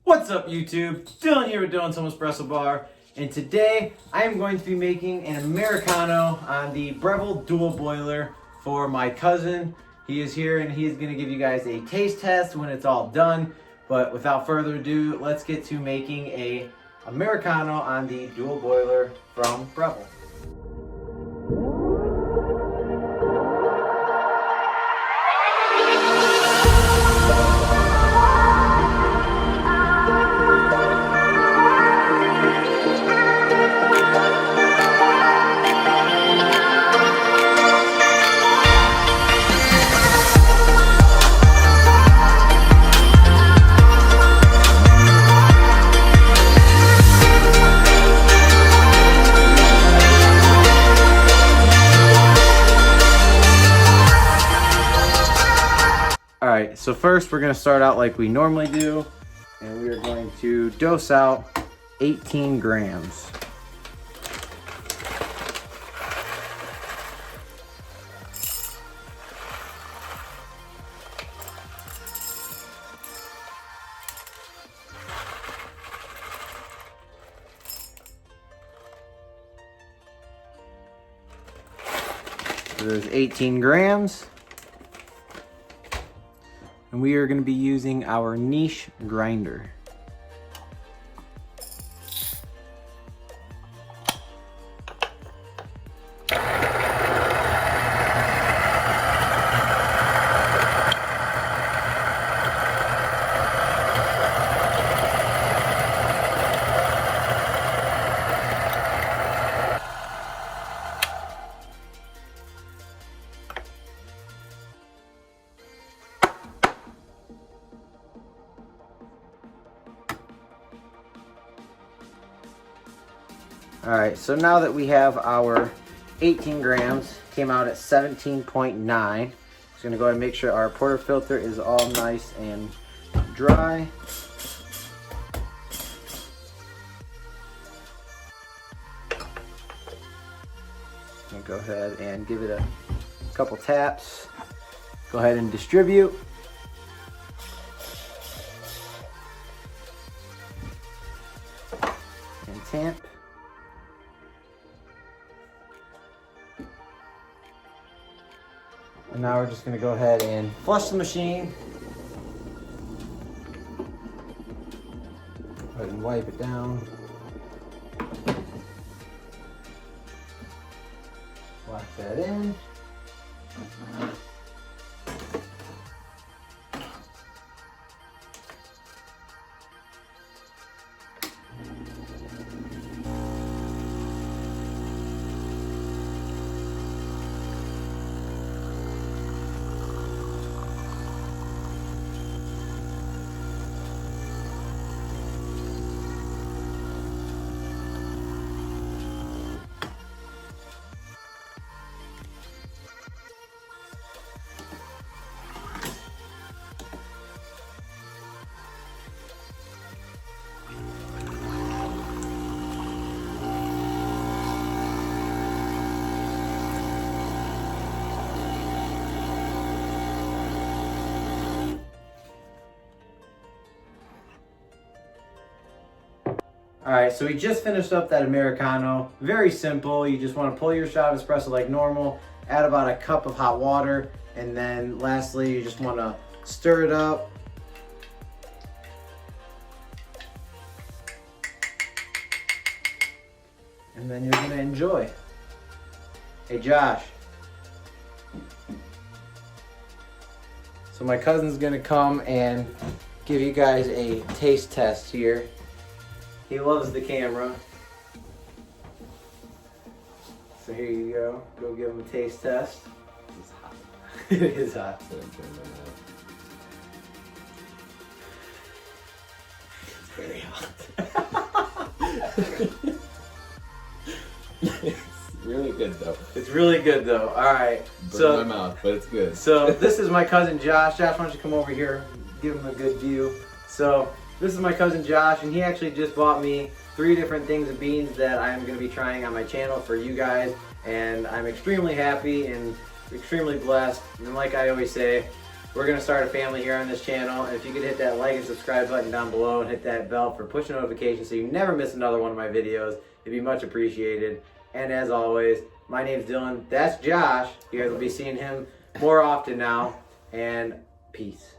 What's up YouTube? Dylan here with Dylan's Home Espresso Bar, and today I am going to be making an Americano on the Breville dual boiler for my cousin. He is here and he is going to give you guys a taste test when it's all done. But without further ado, let's get to making a Americano on the dual boiler from Breville. Alright, so first we're going to start out like we normally do, and we are going to dose out 18 grams. So there's 18 grams. And we are going to be using our niche grinder. Alright, so now that we have our 18 grams, came out at 17.9. Just going to go ahead and make sure our portafilter is all nice and dry. And go ahead and give it a couple taps. Go ahead and distribute. And tamp. And now we're just going to go ahead and flush the machine. Go ahead and wipe it down. Lock that in. Alright, so we just finished up that Americano. Very simple. You just want to pull your shot of espresso like normal, add about a cup of hot water, and then lastly you just want to stir it up. And then you're going to enjoy. Hey Josh. So my cousin's going to come and give you guys a taste test here. He loves the camera. So here you go. Go give him a taste test. It's hot. It is hot. It's very hot. It's really good though. It's really good though. Alright. Burn my mouth, but it's good. So this is my cousin Josh. Josh, why don't you come over here, give him a good view. So this is my cousin Josh, and he actually just bought me 3 different things of beans that I'm going to be trying on my channel for you guys, and I'm extremely happy and extremely blessed. And like I always say, We're going to start a family here on this channel, and if you could hit that like and subscribe button down below and hit that bell for push notifications so you never miss another one of my videos, it'd be much appreciated. And as always, my name's Dylan, that's Josh. You guys will be seeing him more often now, and peace.